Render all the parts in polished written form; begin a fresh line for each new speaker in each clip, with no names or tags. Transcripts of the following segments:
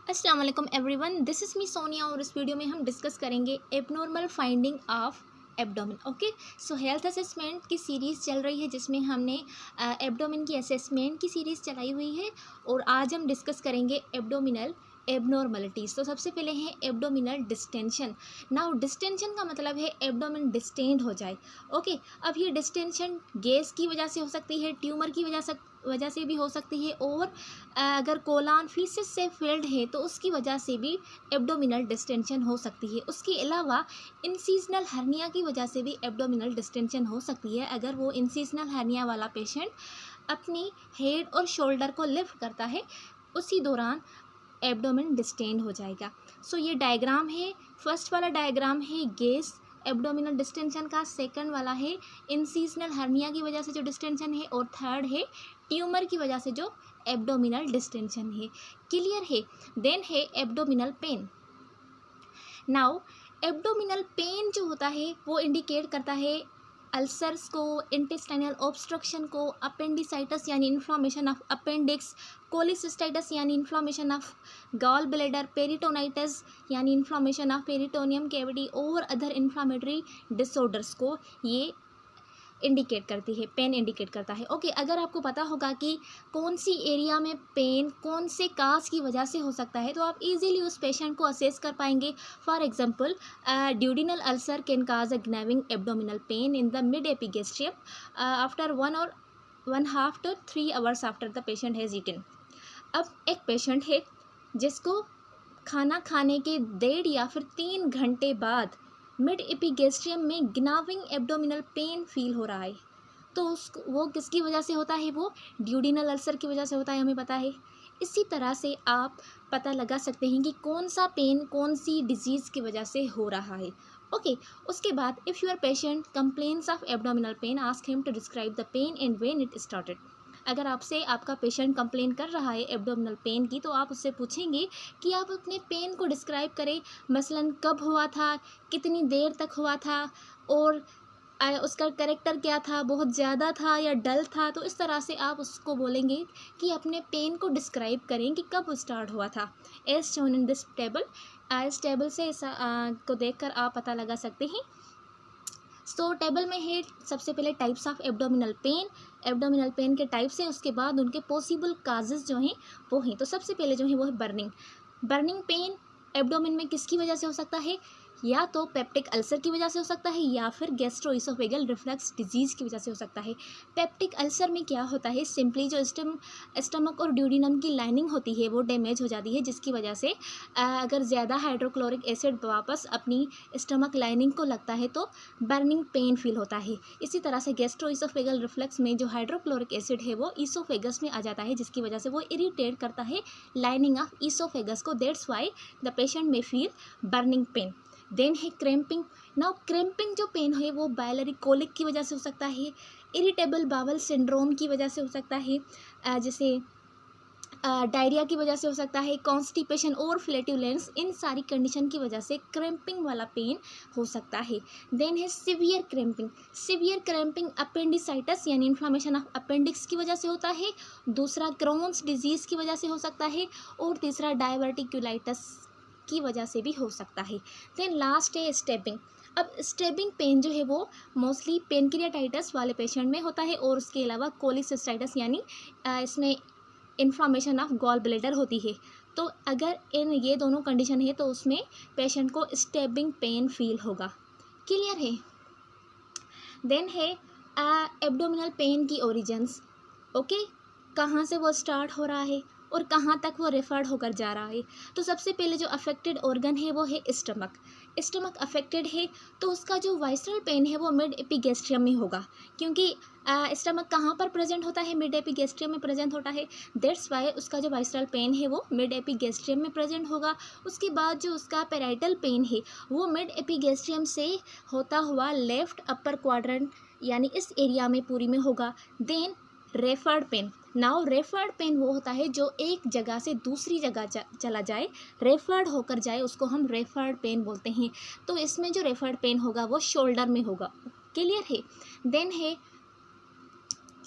अस्सलाम वालेकुम everyone, this is me Sonia और इस वीडियो में हम डिस्कस करेंगे abnormal finding of abdomen. Okay, so health assessment की सीरीज़ चल रही है जिसमें हमने एब्डोमेन की असेसमेंट की सीरीज़ चलाई हुई है और आज हम डिस्कस करेंगे एब्डोमिनल एबनॉर्मलिटीज़। तो सबसे पहले है एब्डोमिनल डिस्टेंशन। नाउ डिस्टेंशन का मतलब है एब्डोमेन डिस्टेंड हो जाए। ओके, अब ये डिस्टेंशन गैस की वजह से हो सकती है, ट्यूमर की वजह से भी हो सकती है और अगर कोलन फीसिस से फिल्ड है तो उसकी वजह से भी एब्डोमिनल डिस्टेंशन हो सकती है। उसके अलावा इंसीजनल हर्निया की वजह से भी एब्डोमिनल डिस्टेंशन हो सकती है। अगर वो इंसीजनल हर्निया वाला पेशेंट अपनी हेड और शोल्डर को लिफ्ट करता है उसी दौरान एब्डोमेन डिस्टेंड हो जाएगा। सो ये डायग्राम है, फर्स्ट वाला डायग्राम है गैस एब्डोमिनल डिस्टेंशन का, सेकंड वाला है इंसीजनल हर्निया की वजह से जो डिस्टेंशन है और थर्ड है ट्यूमर की वजह से जो एब्डोमिनल डिस्टेंशन है। क्लियर है? देन है abdominal pain. Now abdominal pain जो होता है वो इंडिकेट करता है अल्सर्स को, इंटेस्टाइनल ऑब्स्ट्रक्शन को, अपेंडिसाइटिस यानी इन्फ्लामेशन ऑफ अपेंडिक्स, कोलिसिस्टाइटिस यानी inflammation of gall bladder, peritonitis यानी इन्फ्लामेशन ऑफ पेरिटोनियम कैविटी और अदर इन्फ्लामेटरी डिसऑर्डर्स को ये इंडिकेट करती है, पेन इंडिकेट करता है। ओके, अगर आपको पता होगा कि कौन सी एरिया में पेन कौन से काज की वजह से हो सकता है तो आप इजीली उस पेशेंट को असेस कर पाएंगे। For example, duodenal ulcer can cause a gnawing abdominal pain in the mid epigastrium after 1.5 to 3 hours after the patient has eaten. अब एक पेशेंट है जिसको खाना खाने के 1.5 या फिर 3 घंटे बाद मिड एपिगेस्ट्रियम में ग्नाविंग एब्डोमिनल पेन फील हो रहा है, तो वो किसकी वजह से होता है? वो ड्यूडिनल अल्सर की वजह से होता है, हमें पता है। इसी तरह से आप पता लगा सकते हैं कि कौन सा पेन कौन सी डिजीज़ की वजह से हो रहा है। ओके, उसके बाद if your patient complains of abdominal pain, ask him to describe the pain and when it started. अगर आपसे आपका पेशेंट कंप्लेन कर रहा है एब्डोमिनल पेन की तो आप उससे पूछेंगे कि आप अपने पेन को डिस्क्राइब करें, मसलन कब हुआ था, कितनी देर तक हुआ था और उसका कैरेक्टर क्या था, बहुत ज़्यादा था या डल था। तो इस तरह से आप उसको बोलेंगे कि अपने पेन को डिस्क्राइब करें कि कब स्टार्ट हुआ था। As shown in this table, इस टेबल से को देखकर आप पता लगा सकते हैं। सो टेबल में है सबसे पहले टाइप्स ऑफ एब्डोमिनल पेन के टाइप्स हैं, उसके बाद उनके पॉसिबल काजेज़ जो हैं वो हैं। तो सबसे पहले जो है वो है बर्निंग पेन एब्डोमेन में किसकी वजह से हो सकता है? या तो पेप्टिक अल्सर की वजह से हो सकता है या फिर गैस्ट्रोइसोफेगल रिफ्लक्स डिजीज़ की वजह से हो सकता है। पेप्टिक अल्सर में क्या होता है? सिंपली जो स्टमक और ड्यूडिनम की लाइनिंग होती है वो डैमेज हो जाती है, जिसकी वजह से अगर ज़्यादा हाइड्रोक्लोरिक एसिड वापस अपनी स्टमक लाइनिंग को लगता है तो बर्निंग पेन फील होता है। इसी तरह से गैस्ट्रोइसोफेगल रिफ्लक्स में जो हाइड्रोक्लोरिक एसिड है वो ईसोफेगस में आ जाता है, जिसकी वजह से वो इरिटेट करता है लाइनिंग ऑफ ईसोफेगस को। दैट्स वाई द पेशेंट में फील बर्निंग पेन। देन है क्रैम्पिंग। नाउ क्रैम्पिंग जो पेन है वो बायलरी कोलिक की वजह से हो सकता है, इरिटेबल बावल सिंड्रोम की वजह से हो सकता है, जैसे डायरिया की वजह से हो सकता है, कॉन्स्टिपेशन और फ्लैटुलेंस, इन सारी कंडीशन की वजह से क्रैम्पिंग वाला पेन हो सकता है। देन है सीवियर क्रैम्पिंग अपेंडिसाइटिस यानी इन्फ्लामेशन ऑफ अपेंडिक्स की वजह से होता है, दूसरा क्रोन्स डिजीज़ की वजह से हो सकता है और तीसरा डायवर्टिक्यूलाइटिस की वजह से भी हो सकता है। देन लास्ट है स्टेबिंग। अब स्टेबिंग पेन जो है वो मोस्टली पेनक्रियाटाइटिस वाले पेशेंट में होता है और उसके अलावा कोलिसिस्टाइटिस यानी इसमें इन्फ्लामेशन ऑफ गॉल ब्लैडर होती है। तो अगर इन ये दोनों कंडीशन है तो उसमें पेशेंट को स्टेबिंग पेन फील होगा। क्लियर है? देन है एब्डोमिनल पेन की ओरिजिन्स। ओके, कहाँ से वो स्टार्ट हो रहा है और कहाँ तक वो रेफर्ड होकर जा रहा है। तो सबसे पहले जो अफेक्टेड ऑर्गन है वो है स्टमक अफेक्टेड है तो उसका जो वाइसरल पेन है वो मिड एपिगेस्ट्रियम में होगा, क्योंकि स्टमक कहाँ पर प्रेजेंट होता है? मिड एपिगेस्ट्रियम में प्रेजेंट होता है। दैट्स वाई उसका जो वाइसरल पेन है वो मिड एपिगेस्ट्रियम में प्रेजेंट होगा। उसके बाद जो उसका पेराइटल पेन है वो मिड एपिगेस्ट्रियम से होता हुआ लेफ्ट अपर क्वाड्रेंट यानी इस एरिया में पूरी में होगा। Then referred pain. Now referred pain वो होता है जो एक जगह से दूसरी जगह चला जाए, रेफर्ड होकर जाए, उसको हम रेफर्ड पेन बोलते हैं। तो इसमें जो रेफर्ड पेन होगा वो शोल्डर में होगा। क्लियर है? देन है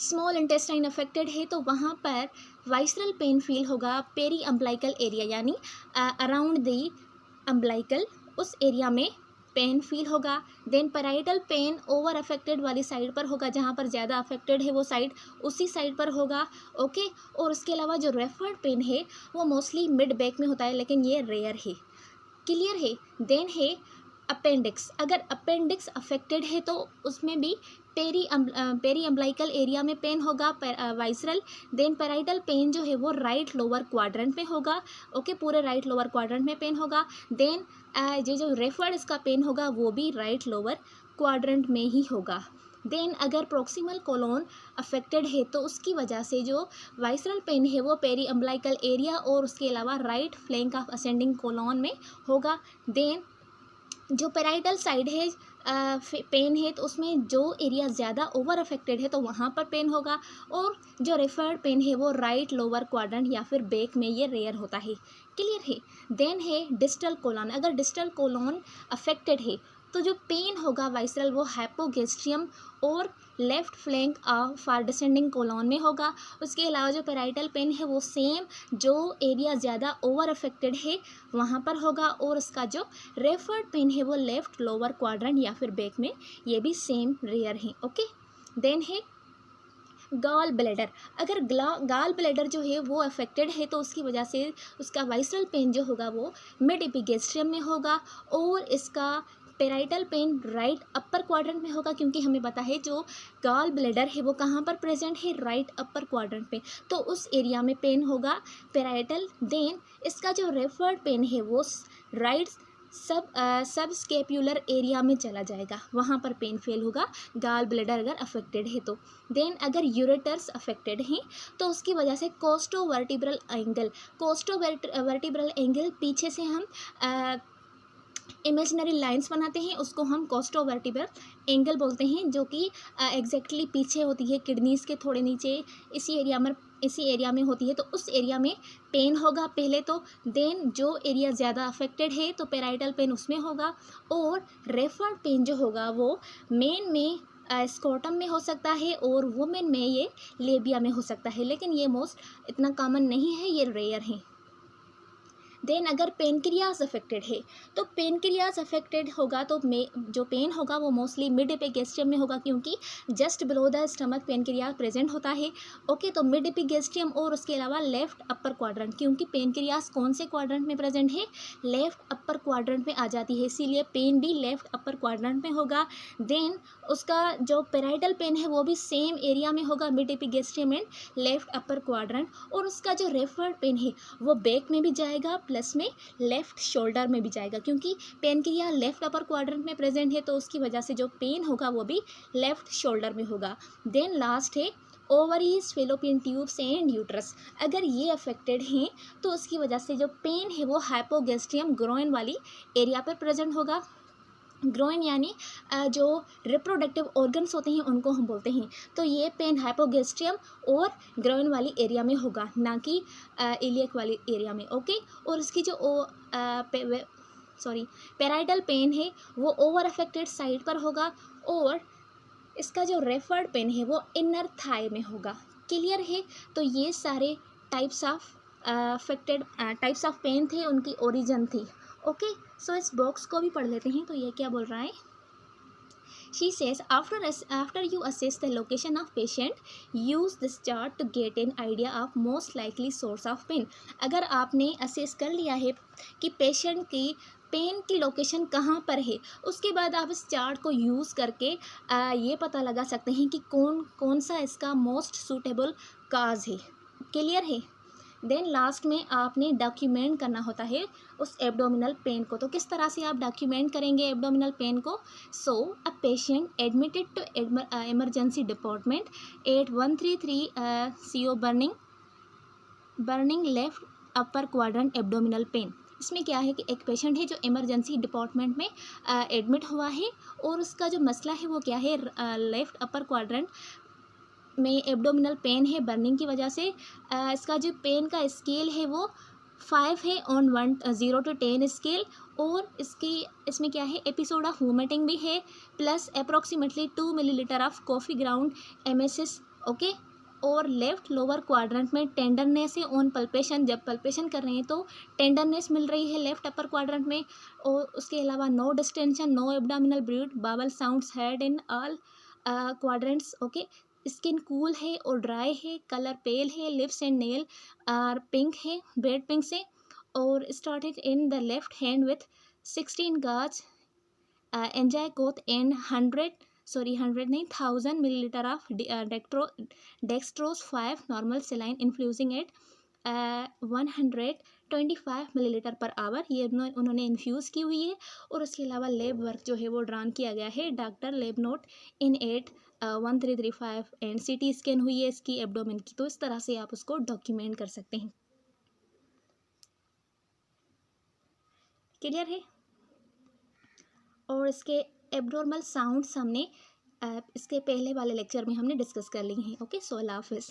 स्मॉल इंटेस्टाइन अफेक्टेड है तो वहाँ पर वाइसरल पेन फील होगा पेरी अम्बलाइकल एरिया, यानी अराउंड द अम्बलाइकल, उस एरिया में पेन फील होगा। Then parietal pain over affected वाली साइड पर होगा, जहाँ पर ज़्यादा अफेक्टेड है वो साइड, उसी साइड पर होगा। ओके, और उसके अलावा जो रेफर्ड पेन है वो मोस्टली मिड बैक में होता है, लेकिन ये रेयर है। क्लियर है। देन है अपेंडिक्स, अगर अपेंडिक्स अफेक्टेड है तो उसमें भी पेरी अम्बलाइकल एरिया में पेन होगा वाइसरल। देन पैराइटल पेन जो है वो राइट लोअर क्वाड्रेंट में होगा। ओके, पूरे राइट लोअर क्वाड्रेंट में पेन होगा। देन ये जो रेफर्ड इसका पेन होगा वो भी राइट लोअर क्वाड्रेंट में ही होगा। देन अगर प्रोक्सिमल कोलोन अफेक्टेड है तो उसकी वजह से जो वाइसरल पेन है वो पेरी अम्बलाइकल एरिया और उसके अलावा right flank of ascending colon में होगा। देन जो पैराइटल साइड है पेन है तो उसमें जो एरिया ज़्यादा ओवर अफेक्टेड है तो वहाँ पर पेन होगा, और जो रेफर्ड पेन है वो राइट लोअर क्वाड्रेंट या फिर बैक में, ये रेयर होता है। क्लियर है। देन है डिस्टल कोलन, अगर डिस्टल कोलन अफेक्टेड है तो जो पेन होगा वाइसरल वो हाइपोगैस्ट्रियम और left flank for descending colon में होगा। उसके अलावा जो पैराइटल पेन है वो सेम जो एरिया ज़्यादा ओवर अफेक्टेड है वहाँ पर होगा, और उसका जो रेफर्ड पेन है वो लेफ्ट लोअर क्वाड्रेंट या फिर बैक में, ये भी सेम रेयर है। ओके, देन है गॉल ब्लैडर, अगर गॉल ब्लैडर जो है वो अफेक्टेड है तो उसकी वजह से उसका वाइसरल पेन जो होगा वो मिड एपिगैस्ट्रियम में होगा, और इसका parietal pain right upper quadrant में होगा, क्योंकि हमें पता है जो गॉल ब्लैडर है वो कहाँ पर प्रेजेंट है, राइट अपर क्वाड्रेंट पे, तो उस एरिया में पेन होगा पेराइटल। देन इसका जो रेफर्ड पेन है वो राइट सब स्केप्युलर एरिया में चला जाएगा, वहाँ पर पेन फेल होगा गॉल ब्लैडर अगर अफेक्टेड है तो। देन अगर यूरेटर्स अफेक्टेड हैं तो उसकी वजह से कोस्टोवर्टिब्रल एंगल पीछे से हम इमेजिनरी लाइंस बनाते हैं, उसको हम कोस्टोवर्टिब्रल एंगल बोलते हैं, जो कि एग्जैक्टली पीछे होती है किडनीज के थोड़े नीचे, इसी एरिया में होती है, तो उस एरिया में पेन होगा पहले तो। देन जो एरिया ज़्यादा अफेक्टेड है तो पेराइटल पेन उसमें होगा, और रेफर्ड पेन जो होगा वो मेन में स्कोटम में हो सकता है, और वुमेन में ये लेबिया में हो सकता है, लेकिन ये मोस्ट इतना कॉमन नहीं है, ये रेयर है। देन अगर पेनक्रियाज अफेक्टेड है तो पेनक्रियाज अफेक्टेड होगा तो जो पेन होगा वो मोस्टली मिड एपिगैस्ट्रियम में होगा, क्योंकि just below the stomach pancreas present होता है। ओके, तो मिड एपिगैस्ट्रियम और उसके अलावा लेफ्ट अपर क्वाड्रेंट, क्योंकि पेनक्रियाज कौन से क्वाड्रेंट में प्रेजेंट है, लेफ्ट अपर क्वाड्रेंट में आ जाती है, इसीलिए पेन भी लेफ्ट अपर क्वाड्रेंट में होगा। देन उसका जो पेराइटल पेन है वो भी सेम एरिया में होगा, mid epigastrium and left upper quadrant, और उसका जो रेफर्ड पेन है वो बैक में भी जाएगा प्लस में लेफ्ट शोल्डर में भी जाएगा, क्योंकि पेनक्रिया लेफ्ट अपर क्वाड्रेंट में प्रेजेंट है तो उसकी वजह से जो पेन होगा वो भी लेफ्ट शोल्डर में होगा। देन लास्ट है ovaries, fallopian tubes and uterus, अगर ये अफेक्टेड हैं तो उसकी वजह से जो पेन है वो हाइपोगैस्ट्रियम ग्रोइन वाली एरिया पर प्रेजेंट होगा। ग्रोइन यानी जो रिप्रोडक्टिव ऑर्गन्स होते हैं उनको हम बोलते हैं, तो ये पेन हाइपोगैस्ट्रियम और ग्रोइन वाली एरिया में होगा, ना कि इलियक वाली एरिया में। ओके, और इसकी जो पेराइटल पेन है वो ओवर अफेक्टेड साइड पर होगा, और इसका जो रेफर्ड पेन है वो इनर थाई में होगा। क्लियर है। तो ये सारे टाइप्स ऑफ पेन थे, उनकी ओरिजिन थी। ओके, सो इस बॉक्स को भी पढ़ लेते हैं। तो ये क्या बोल रहा है, She says after you assess the location of patient, use this chart to get an idea of most likely source of pain. अगर आपने असेस कर लिया है कि पेशेंट की पेन की लोकेशन कहाँ पर है, उसके बाद आप इस चार्ट को यूज़ करके ये पता लगा सकते हैं कि कौन सा इसका मोस्ट सूटेबल काज है। क्लियर है। देन लास्ट में आपने डॉक्यूमेंट करना होता है उस एब्डोमिनल पेन को। तो किस तरह से आप डॉक्यूमेंट करेंगे एब्डोमिनल पेन को। So a patient admitted to emergency department at 133 CO burning left upper quadrant abdominal pain. इसमें क्या है कि एक पेशेंट है जो इमरजेंसी डिपार्टमेंट में एडमिट हुआ है, और उसका जो मसला है वो क्या है, लेफ्ट अपर क्वाड्रेंट में एब्डोमिनल पेन है बर्निंग की वजह से। इसका जो पेन का स्केल है वो 5 है ऑन 0 to 10 स्केल, और इसमें क्या है, एपिसोड ऑफ वोमिटिंग भी है, plus approximately 2 millilitre of coffee ground MSS। Okay, और लेफ्ट लोअर क्वाड्रेंट में टेंडरनेस है ऑन पल्पेशन, जब पल्पेशन कर रहे हैं तो टेंडरनेस मिल रही है लेफ्ट अपर क्वाड्रेंट में। और उसके अलावा no distention, no abdominal bruit, bowel sounds heard in all quadrants. Okay, skin cool है और ड्राई है, कलर पेल है, lips and nail are pink है, ब्रेड पिंक से। और started in the left hand with 16 gauge angiocath and 100 नहीं 1000 millilitre of dextrose 5 normal saline infusing at 125 millilitre per hour, ये उन्होंने इन्फ्यूज़ की हुई है। और उसके अलावा लेब वर्क जो है वो ड्रान किया गया है doctor lab note in 8 1335 and CT scan हुई है इसकी एब्डोमेन की। तो इस तरह से आप उसको डॉक्यूमेंट कर सकते हैं। क्लियर है? और इसके एब्नॉर्मल साउंड्स हमने इसके पहले वाले लेक्चर में हमने डिस्कस कर ली हैं। ओके, सो अल्लाह हाफिज़।